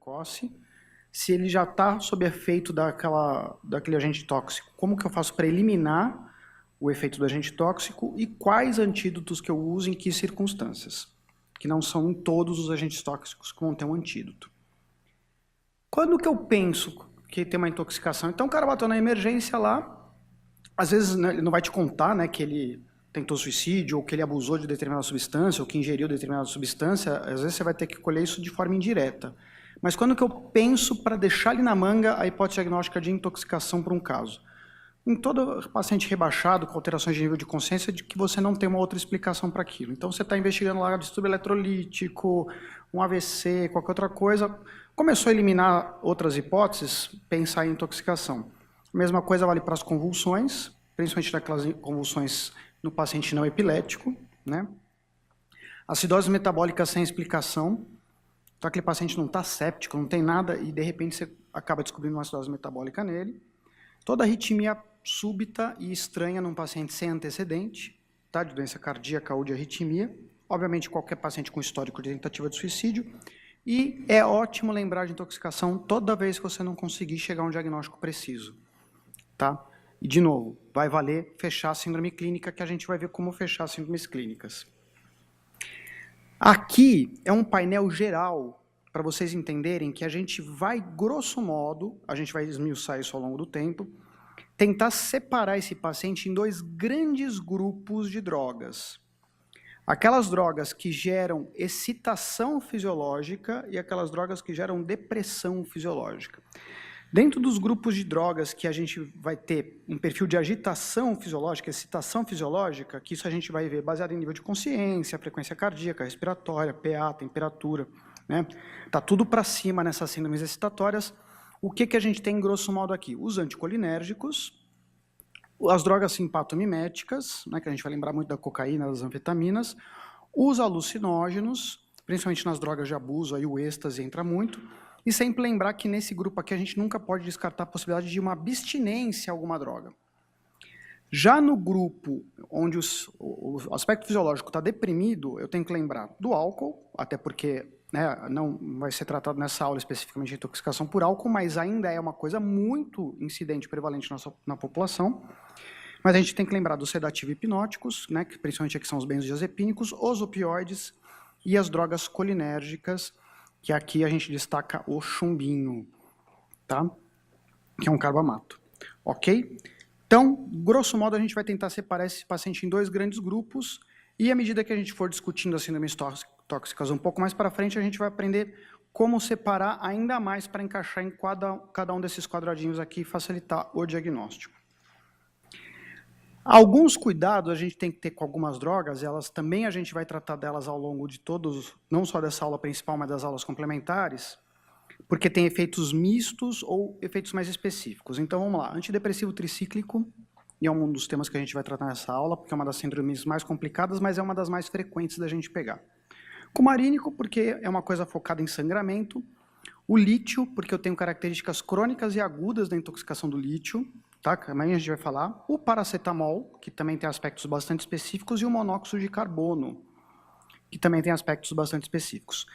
precoce, se ele já está sob efeito daquele agente tóxico, como que eu faço para eliminar o efeito do agente tóxico e quais antídotos que eu uso em que circunstâncias, que não são em todos os agentes tóxicos que vão ter um antídoto. Quando que eu penso que tem uma intoxicação? Então o cara bateu na emergência lá, às vezes, né, ele não vai te contar, né, que ele tentou suicídio, ou que ele abusou de determinada substância, ou que ingeriu determinada substância, às vezes você vai ter que colher isso de forma indireta. Mas quando que eu penso para deixar ali na manga a hipótese diagnóstica de intoxicação por um caso? Em todo paciente rebaixado, com alterações de nível de consciência, de que você não tem uma outra explicação para aquilo. Então você está investigando lá distúrbio eletrolítico, um AVC, qualquer outra coisa, começou a eliminar outras hipóteses, pensar em intoxicação. A mesma coisa vale para as convulsões, principalmente naquelas convulsões no paciente não epilético, né? Acidose metabólica sem explicação, então aquele paciente não está séptico, não tem nada, e de repente você acaba descobrindo uma acidose metabólica nele. Toda arritmia súbita e estranha num paciente sem antecedente, tá? De doença cardíaca ou de arritmia, obviamente qualquer paciente com histórico de tentativa de suicídio, e é ótimo lembrar de intoxicação toda vez que você não conseguir chegar a um diagnóstico preciso, tá? E, de novo, vai valer fechar a síndrome clínica, que a gente vai ver como fechar síndromes clínicas. Aqui é um painel geral para vocês entenderem que a gente vai, grosso modo, a gente vai esmiuçar isso ao longo do tempo, tentar separar esse paciente em dois grandes grupos de drogas. Aquelas drogas que geram excitação fisiológica e aquelas drogas que geram depressão fisiológica. Dentro dos grupos de drogas que a gente vai ter um perfil de agitação fisiológica, excitação fisiológica, que isso a gente vai ver baseado em nível de consciência, frequência cardíaca, respiratória, PA, temperatura, né? Tá tudo para cima nessas síndromes excitatórias. O que a gente tem, grosso modo, aqui? Os anticolinérgicos, as drogas simpatomiméticas, né, que a gente vai lembrar muito da cocaína, das anfetaminas, os alucinógenos, principalmente nas drogas de abuso, aí o êxtase entra muito, e sempre lembrar que nesse grupo aqui a gente nunca pode descartar a possibilidade de uma abstinência a alguma droga. Já no grupo onde o aspecto fisiológico está deprimido, eu tenho que lembrar do álcool, até porque, né, não vai ser tratado nessa aula especificamente de intoxicação por álcool, mas ainda é uma coisa muito incidente, prevalente na população. Mas a gente tem que lembrar dos sedativos hipnóticos, né, que principalmente aqui são os benzodiazepínicos, os opioides e as drogas colinérgicas, que aqui a gente destaca o chumbinho, tá? Que é um carbamato, ok? Então, grosso modo, a gente vai tentar separar esse paciente em dois grandes grupos, e à medida que a gente for discutindo as síndromes tóxicas um pouco mais para frente, a gente vai aprender como separar ainda mais para encaixar em cada um desses quadradinhos aqui e facilitar o diagnóstico. Alguns cuidados a gente tem que ter com algumas drogas, elas também a gente vai tratar delas ao longo de todos, não só dessa aula principal, mas das aulas complementares, porque tem efeitos mistos ou efeitos mais específicos. Então, vamos lá. Antidepressivo tricíclico, e é um dos temas que a gente vai tratar nessa aula, porque é uma das síndromes mais complicadas, mas é uma das mais frequentes da gente pegar. Cumarínico, porque é uma coisa focada em sangramento. O lítio, porque eu tenho características crônicas e agudas da intoxicação do lítio, tá? Amanhã a gente vai falar. O paracetamol, que também tem aspectos bastante específicos, e o monóxido de carbono, que também tem aspectos bastante específicos.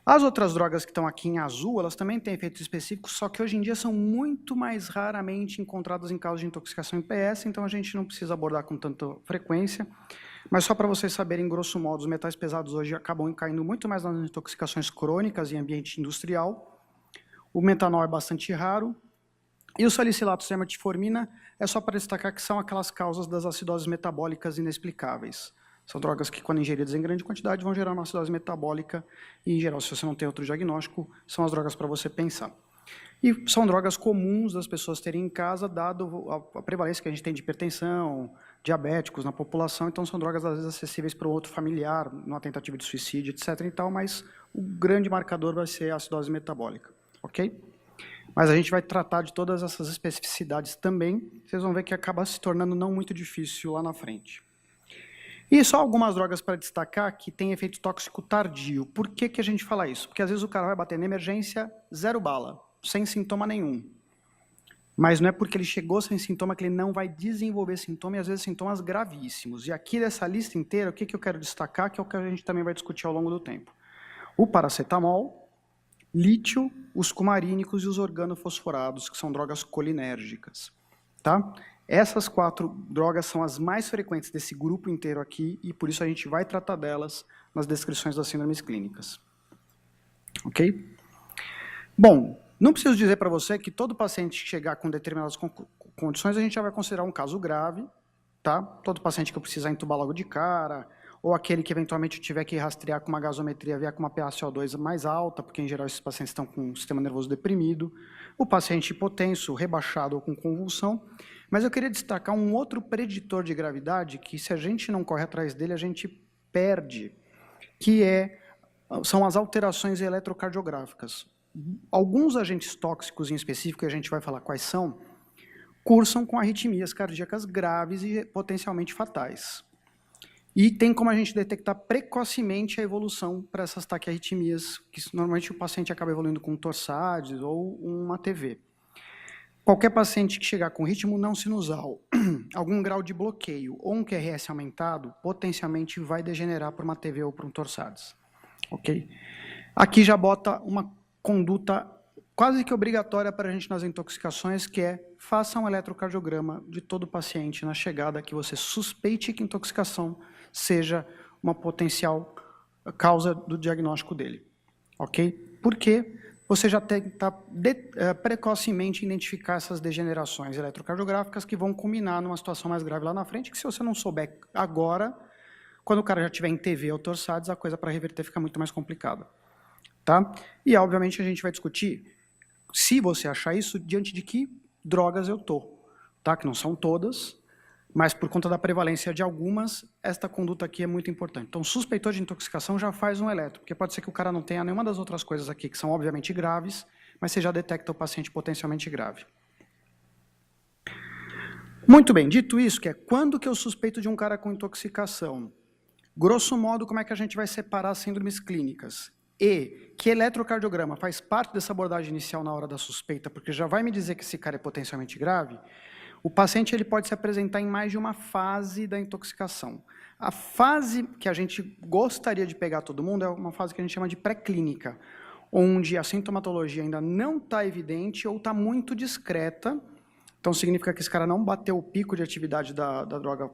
As outras drogas que estão aqui em azul, elas também têm efeitos específicos, só que hoje em dia são muito mais raramente encontradas em casos de intoxicação em PS, então a gente não precisa abordar com tanta frequência. Mas só para vocês saberem, grosso modo, os metais pesados hoje acabam caindo muito mais nas intoxicações crônicas em ambiente industrial. O metanol é bastante raro. E o salicilato sem metformina é só para destacar que são aquelas causas das acidoses metabólicas inexplicáveis. São drogas que, quando ingeridas em grande quantidade, vão gerar uma acidose metabólica e, em geral, se você não tem outro diagnóstico, são as drogas para você pensar. E são drogas comuns das pessoas terem em casa, dado a prevalência que a gente tem de hipertensão, diabéticos na população, então são drogas, às vezes, acessíveis para o outro familiar, numa tentativa de suicídio, etc. e tal, mas o grande marcador vai ser a acidose metabólica, ok? Mas a gente vai tratar de todas essas especificidades também, vocês vão ver que acaba se tornando não muito difícil lá na frente. E só algumas drogas para destacar que têm efeito tóxico tardio. Por que a gente fala isso? Porque às vezes o cara vai bater na emergência, 0 bala, sem sintoma nenhum. Mas não é porque ele chegou sem sintoma que ele não vai desenvolver sintoma, e às vezes sintomas gravíssimos. E aqui dessa lista inteira, o que eu quero destacar, que é o que a gente também vai discutir ao longo do tempo. O paracetamol, lítio, os cumarínicos e os organofosforados, que são drogas colinérgicas. Tá? Essas 4 drogas são as mais frequentes desse grupo inteiro aqui, e por isso a gente vai tratar delas nas descrições das síndromes clínicas. Ok? Bom, não preciso dizer para você que todo paciente que chegar com determinadas condições, a gente já vai considerar um caso grave, tá? Todo paciente que eu precisar entubar logo de cara, ou aquele que eventualmente tiver que rastrear com uma gasometria, vier com uma PaCO2 mais alta, porque em geral esses pacientes estão com o sistema nervoso deprimido, o paciente hipotenso, rebaixado ou com convulsão. Mas eu queria destacar um outro preditor de gravidade que, se a gente não corre atrás dele, a gente perde, que são as alterações eletrocardiográficas. Alguns agentes tóxicos em específico, e a gente vai falar quais são, cursam com arritmias cardíacas graves e potencialmente fatais. E tem como a gente detectar precocemente a evolução para essas taquiarritmias, que normalmente o paciente acaba evoluindo com torsades ou uma ATV. Qualquer paciente que chegar com ritmo não sinusal, algum grau de bloqueio ou um QRS aumentado, potencialmente vai degenerar para uma ATV ou para um torsades. Ok? Aqui já bota uma conduta quase que obrigatória para a gente nas intoxicações, que é faça um eletrocardiograma de todo paciente na chegada que você suspeite que intoxicação seja uma potencial causa do diagnóstico dele. Ok? Por quê? Você já tenta precocemente identificar essas degenerações eletrocardiográficas que vão culminar numa situação mais grave lá na frente, que se você não souber agora, quando o cara já estiver em TV ou torsades, a coisa para reverter fica muito mais complicada. Tá? E, obviamente, a gente vai discutir, se você achar isso, diante de que drogas eu estou. Tá? Que não são todas, mas por conta da prevalência de algumas, esta conduta aqui é muito importante. Então, suspeitou de intoxicação, já faz um eletro, porque pode ser que o cara não tenha nenhuma das outras coisas aqui, que são obviamente graves, mas você já detecta o paciente potencialmente grave. Muito bem, dito isso, que é quando que eu suspeito de um cara com intoxicação? Grosso modo, como é que a gente vai separar as síndromes clínicas? E que eletrocardiograma faz parte dessa abordagem inicial na hora da suspeita, porque já vai me dizer que esse cara é potencialmente grave. O paciente ele pode se apresentar em mais de uma fase da intoxicação. A fase que a gente gostaria de pegar todo mundo é uma fase que a gente chama de pré-clínica, onde a sintomatologia ainda não está evidente ou está muito discreta. Então, significa que esse cara não bateu o pico de atividade da droga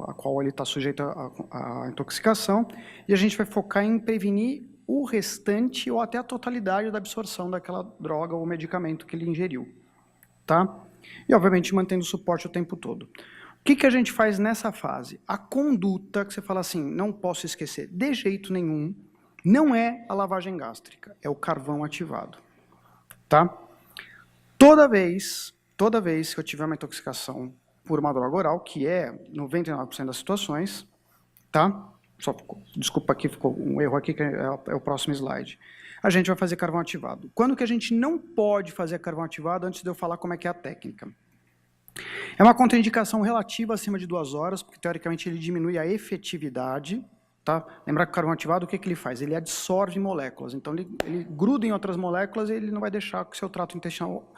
a qual ele está sujeito à intoxicação, e a gente vai focar em prevenir o restante ou até a totalidade da absorção daquela droga ou medicamento que ele ingeriu. Tá? E, obviamente, mantendo o suporte o tempo todo. O que a gente faz nessa fase? A conduta, que você fala assim, não posso esquecer de jeito nenhum, não é a lavagem gástrica, é o carvão ativado. Tá? Toda vez que eu tiver uma intoxicação por uma droga oral, que é 99% das situações, tá? Desculpa aqui, ficou um erro aqui, que é o próximo slide. A gente vai fazer carvão ativado. Quando que a gente não pode fazer carvão ativado, antes de eu falar como é que é a técnica? É uma contraindicação relativa acima de 2 horas, porque teoricamente ele diminui a efetividade. Tá? Lembrar que o carvão ativado, o que ele faz? Ele absorve moléculas, então ele gruda em outras moléculas e ele não vai deixar que o seu trato intestinal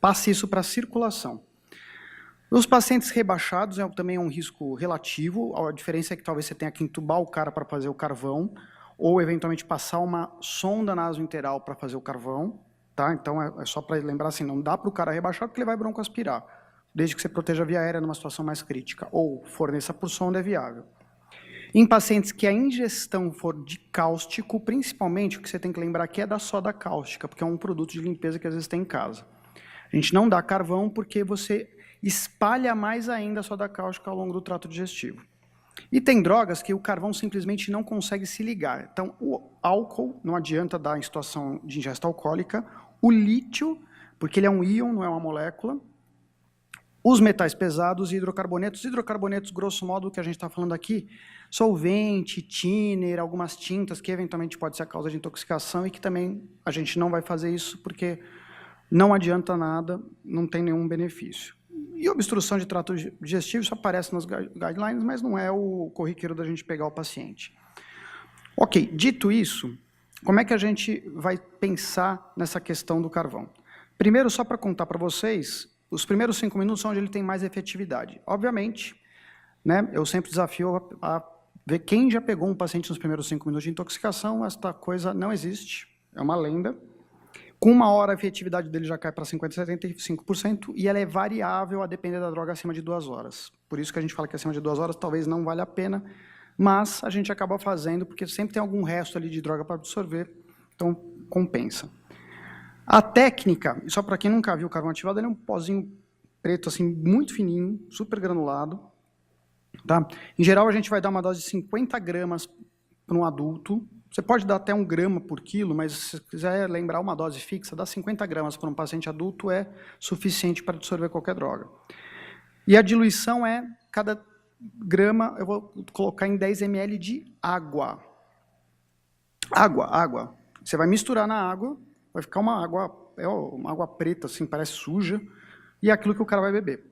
passe isso para a circulação. Os pacientes rebaixados também é um risco relativo, a diferença é que talvez você tenha que entubar o cara para fazer o carvão, ou eventualmente passar uma sonda nasointeral para fazer o carvão, tá? Então é só para lembrar assim, não dá para o cara rebaixar porque ele vai broncoaspirar, desde que você proteja a via aérea numa situação mais crítica, ou forneça por sonda é viável. Em pacientes que a ingestão for de cáustico, principalmente, o que você tem que lembrar aqui é da soda cáustica, porque é um produto de limpeza que às vezes tem em casa. A gente não dá carvão porque você espalha mais ainda a soda cáustica ao longo do trato digestivo. E tem drogas que o carvão simplesmente não consegue se ligar. Então, o álcool não adianta dar em situação de ingesta alcoólica, o lítio, porque ele é um íon, não é uma molécula, os metais pesados e hidrocarbonetos. Hidrocarbonetos, grosso modo, o que a gente está falando aqui, solvente, thinner, algumas tintas que eventualmente pode ser a causa de intoxicação e que também a gente não vai fazer isso porque não adianta nada, não tem nenhum benefício. E obstrução de trato digestivo, isso aparece nas guidelines, mas não é o corriqueiro da gente pegar o paciente. Ok, dito isso, como é que a gente vai pensar nessa questão do carvão? Primeiro, só para contar para vocês, os primeiros 5 minutos são onde ele tem mais efetividade. Obviamente, né, eu sempre desafio a ver quem já pegou um paciente nos primeiros 5 minutos de intoxicação, esta coisa não existe, é uma lenda. Com 1 hora, a efetividade dele já cai para 50% a 75%, e ela é variável a depender da droga acima de 2 horas. Por isso que a gente fala que acima de 2 horas talvez não valha a pena, mas a gente acaba fazendo, porque sempre tem algum resto ali de droga para absorver, então compensa. A técnica, só para quem nunca viu o carvão ativado, ele é um pozinho preto, assim, muito fininho, super granulado. Tá? Em geral, a gente vai dar uma dose de 50 gramas para um adulto. Você pode dar até 1 grama por quilo, mas se você quiser lembrar uma dose fixa, dar 50 gramas para um paciente adulto é suficiente para absorver qualquer droga. E a diluição é, cada grama, eu vou colocar em 10 ml de água. Água. Você vai misturar na água, vai ficar uma água preta, assim, parece suja, e é aquilo que o cara vai beber.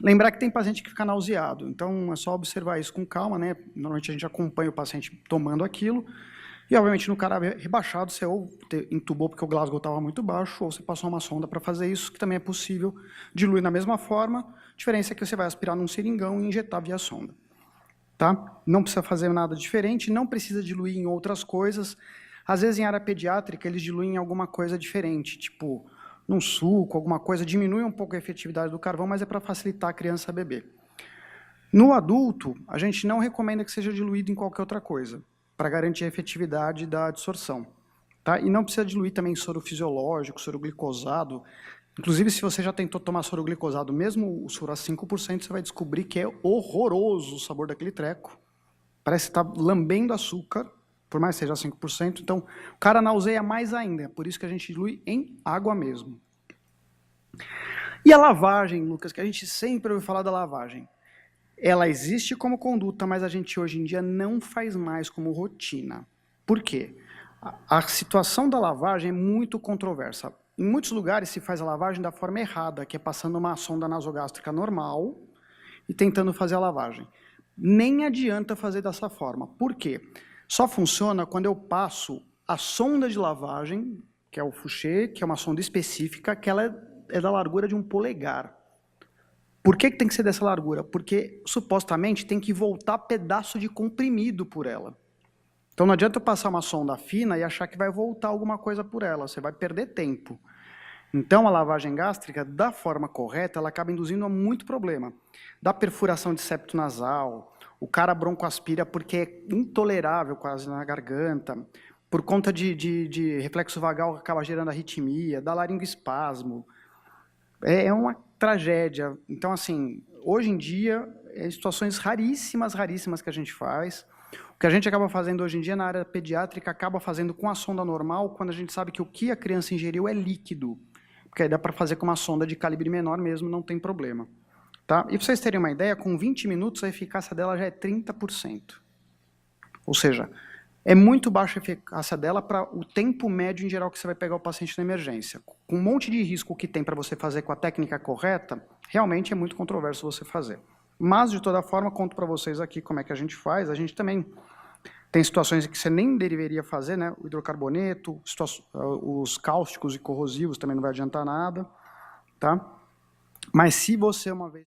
Lembrar que tem paciente que fica nauseado, então é só observar isso com calma, né? Normalmente a gente acompanha o paciente tomando aquilo, e obviamente no cara rebaixado você ou entubou porque o Glasgow estava muito baixo, ou você passou uma sonda para fazer isso, que também é possível, diluir na mesma forma, a diferença é que você vai aspirar num seringão e injetar via sonda. Tá? Não precisa fazer nada diferente, não precisa diluir em outras coisas. Às vezes em área pediátrica eles diluem em alguma coisa diferente, tipo num suco, alguma coisa, diminui um pouco a efetividade do carvão, mas é para facilitar a criança a beber. No adulto, a gente não recomenda que seja diluído em qualquer outra coisa, para garantir a efetividade da absorção. Tá? E não precisa diluir também soro fisiológico, soro glicosado. Inclusive, se você já tentou tomar soro glicosado, mesmo o soro a 5%, você vai descobrir que é horroroso o sabor daquele treco. Parece que está lambendo açúcar, por mais que seja 5%, então o cara nauseia mais ainda, por isso que a gente dilui em água mesmo. E a lavagem, Lucas, que a gente sempre ouve falar da lavagem, ela existe como conduta, mas a gente hoje em dia não faz mais como rotina. Por quê? A situação da lavagem é muito controversa. Em muitos lugares se faz a lavagem da forma errada, que é passando uma sonda nasogástrica normal e tentando fazer a lavagem. Nem adianta fazer dessa forma. Por quê? Só funciona quando eu passo a sonda de lavagem, que é o Fouché, que é uma sonda específica, que ela é da largura de 1 polegar. Por que tem que ser dessa largura? Porque, supostamente, tem que voltar pedaço de comprimido por ela. Então não adianta eu passar uma sonda fina e achar que vai voltar alguma coisa por ela, você vai perder tempo. Então a lavagem gástrica, da forma correta, ela acaba induzindo a muito problema. Da perfuração de septo nasal, o cara broncoaspira porque é intolerável quase na garganta, por conta de reflexo vagal que acaba gerando arritmia, da laringoespasmo. É uma tragédia. Então, assim, hoje em dia, situações raríssimas que a gente faz. O que a gente acaba fazendo hoje em dia na área pediátrica, acaba fazendo com a sonda normal, quando a gente sabe que o que a criança ingeriu é líquido. Porque aí dá para fazer com uma sonda de calibre menor mesmo, não tem problema. Tá? E para vocês terem uma ideia, com 20 minutos a eficácia dela já é 30%. Ou seja, é muito baixa a eficácia dela para o tempo médio em geral que você vai pegar o paciente na emergência. Com um monte de risco que tem para você fazer com a técnica correta, realmente é muito controverso você fazer. Mas, de toda forma, conto para vocês aqui como é que a gente faz. A gente também tem situações em que você nem deveria fazer, né? O hidrocarboneto, os cáusticos e corrosivos também não vai adiantar nada, tá? Mas se você uma vez